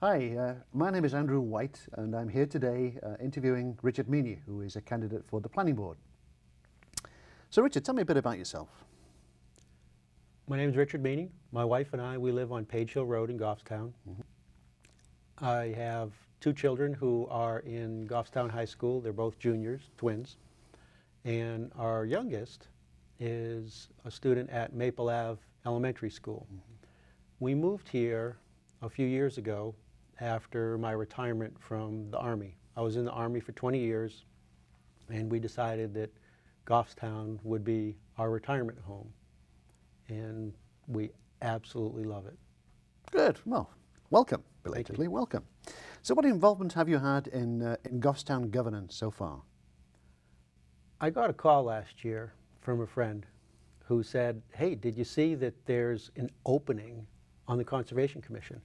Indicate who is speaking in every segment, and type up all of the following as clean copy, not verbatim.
Speaker 1: Hi, my name is Andrew White, and I'm here today interviewing Richard Meaney, who is a candidate for the Planning Board. So Richard, tell me a bit about yourself.
Speaker 2: My name is Richard Meaney. My wife and I, we live on Page Hill Road in Goffstown. I have two children who are in Goffstown High School. They're both juniors, twins. And our youngest is a student at Maple Ave Elementary School. We moved here a few years ago after my retirement from the Army. I was in the Army for 20 years, and we decided that Goffstown would be our retirement home. And we absolutely love it.
Speaker 1: Good. Well, welcome, belatedly, welcome. So what involvement have you had in Goffstown governance so far?
Speaker 2: I got a call last year from a friend who said, hey, did you see that there's an opening on the Conservation Commission?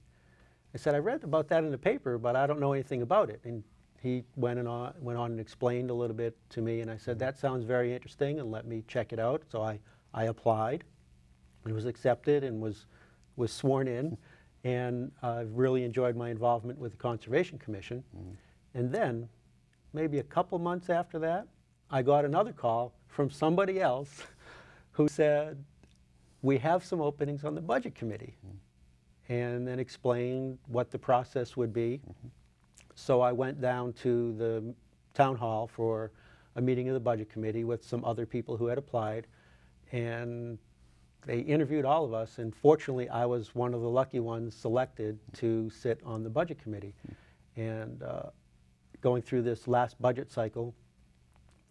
Speaker 2: I said, I read about that in the paper, but I don't know anything about it. And he went on and explained a little bit to me, and I said, that sounds very interesting, and let me check it out. So I applied, and was accepted, and was sworn in, and I've really enjoyed my involvement with the Conservation Commission. And then, maybe a couple months after that, I got another call from somebody else who said, we have some openings on the Budget Committee, and then explained what the process would be. So I went down to the town hall for a meeting of the Budget Committee with some other people who had applied, and they interviewed all of us, and fortunately I was one of the lucky ones selected to sit on the Budget Committee. And going through this last budget cycle,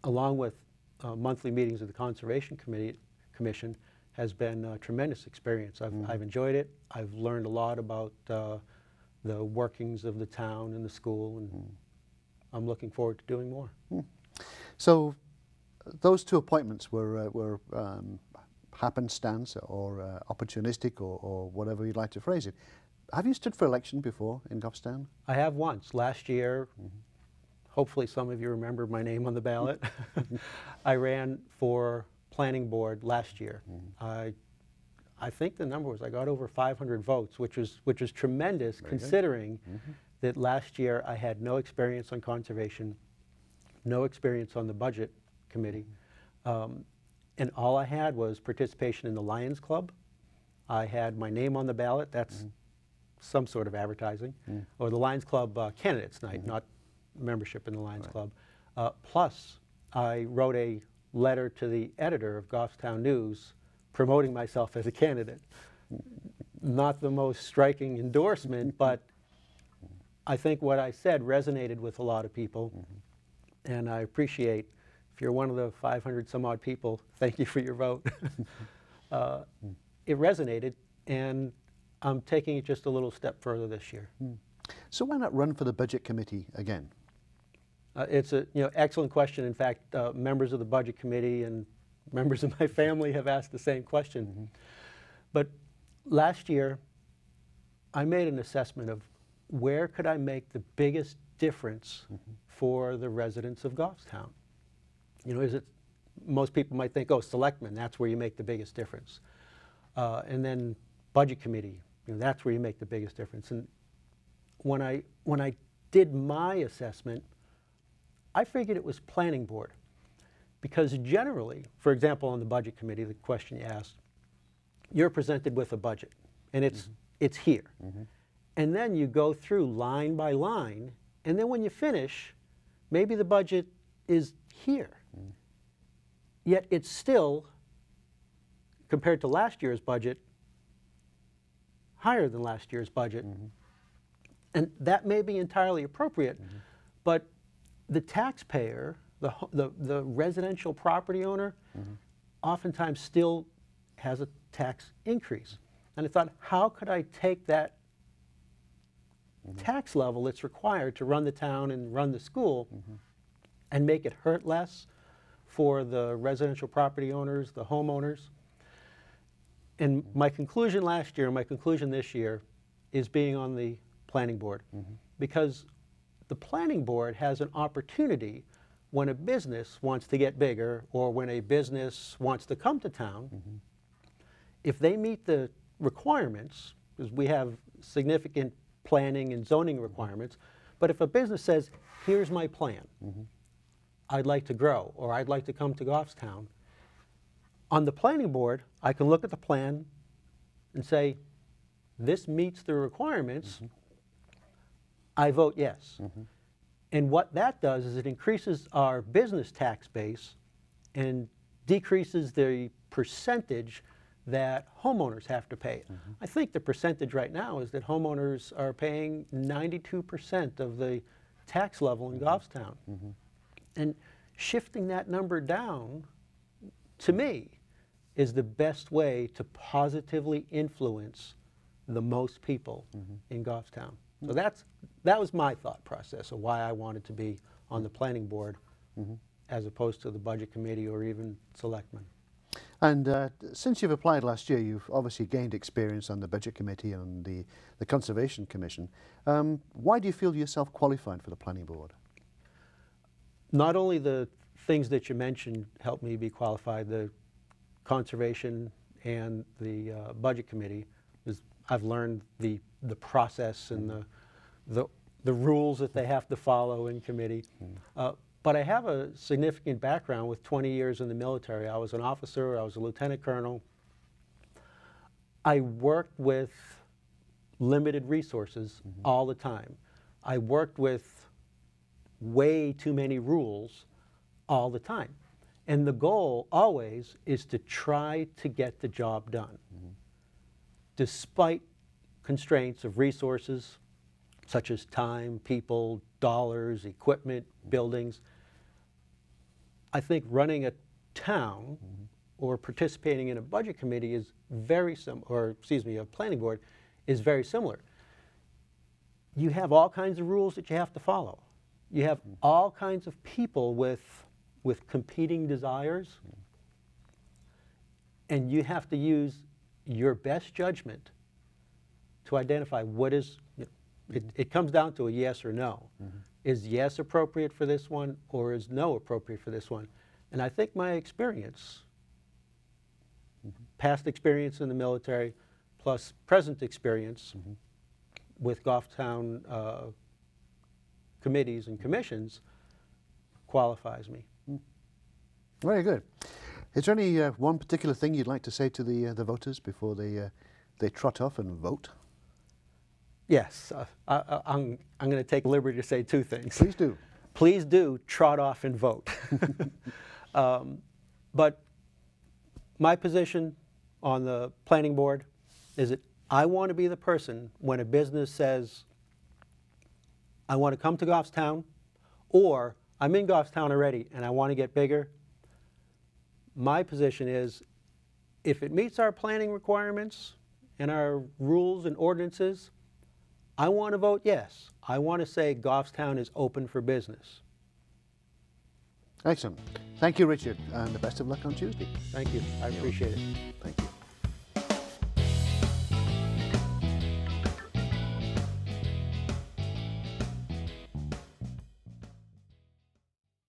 Speaker 2: along with monthly meetings of the Conservation Commission, has been a tremendous experience. I've enjoyed it. I've learned a lot about the workings of the town and the school, and I'm looking forward to doing more.
Speaker 1: So those two appointments were happenstance or opportunistic or whatever you'd like to phrase it. Have you stood for election before in Goffstown? I
Speaker 2: have once. Last year, hopefully some of you remember my name on the ballot. I ran for Planning Board last year. I think the number was I got over 500 votes, which was tremendous. Very considering that last year I had no experience on conservation, no experience on the Budget Committee, and all I had was participation in the Lions Club. I had my name on the ballot. That's some sort of advertising, or the Lions Club Candidates Night, not membership in the Lions Club. Plus, I wrote a letter to the editor of Goffstown News promoting myself as a candidate. Not the most striking endorsement, but I think what I said resonated with a lot of people, and I appreciate, if you're one of the 500 some odd people, thank you for your vote. It resonated, and I'm taking it just a little step further this year.
Speaker 1: So why not run for the Budget Committee again?
Speaker 2: It's a excellent question. In fact, members of the Budget Committee and members of my family have asked the same question. But last year, I made an assessment of where could I make the biggest difference for the residents of Goffstown. Most people might think, oh, selectmen, that's where you make the biggest difference. And then Budget Committee, that's where you make the biggest difference. And when I did my assessment, I figured it was Planning Board, because generally, for example, on the Budget Committee, the question you asked, you're presented with a budget, and it's here. And then you go through line by line, and then when you finish, maybe the budget is here. Yet it's still, compared to last year's budget, higher than last year's budget. And that may be entirely appropriate, but the taxpayer, the residential property owner, oftentimes still has a tax increase. And I thought, how could I take that tax level that's required to run the town and run the school and make it hurt less for the residential property owners, the homeowners? And my conclusion last year, my conclusion this year, is being on the Planning Board, because the Planning Board has an opportunity when a business wants to get bigger or when a business wants to come to town. If they meet the requirements, because we have significant planning and zoning requirements. But if a business says, here's my plan, I'd like to grow, or I'd like to come to Goffstown, on the planning board, I can look at the plan and say, this meets the requirements, I vote yes. And what that does is it increases our business tax base and decreases the percentage that homeowners have to pay. I think the percentage right now is that homeowners are paying 92% of the tax level in Goffstown. And shifting that number down, to me, is the best way to positively influence the most people in Goffstown. So that was my thought process of why I wanted to be on the planning board as opposed to the budget committee or even selectmen.
Speaker 1: And since you've applied last year, you've obviously gained experience on the budget committee and the Conservation Commission. Why do you feel yourself qualified for the planning board?
Speaker 2: Not only the things that you mentioned helped me be qualified, the Conservation and the budget committee, is I've learned the process and the rules that they have to follow in committee. But I have a significant background with 20 years in the military. I was an officer, I was a lieutenant colonel. I worked with limited resources all the time. I worked with way too many rules all the time. And the goal always is to try to get the job done. Despite constraints of resources, such as time, people, dollars, equipment, buildings. I think running a town or participating in a budget committee is very similar, or excuse me, a planning board is very similar. You have all kinds of rules that you have to follow. You have all kinds of people with competing desires, and you have to use your best judgment to identify what is, it comes down to a yes or no. Is yes appropriate for this one, or is no appropriate for this one? And I think my experience, past experience in the military, plus present experience with Goffstown committees and commissions, qualifies me.
Speaker 1: Very good. Is there any one particular thing you'd like to say to the voters before they trot off and vote?
Speaker 2: Yes, I'm going to take liberty to say two things.
Speaker 1: Please do.
Speaker 2: Please do trot off and vote. But my position on the planning board is that I want to be the person when a business says, I want to come to Goffstown, or I'm in Goffstown already and I want to get bigger. My position is, if it meets our planning requirements and our rules and ordinances, I want to vote yes. I want to say Goffstown is open for business.
Speaker 1: Excellent. Thank you, Richard, and the best of luck on Tuesday.
Speaker 2: Thank you. I appreciate it.
Speaker 1: Thank you.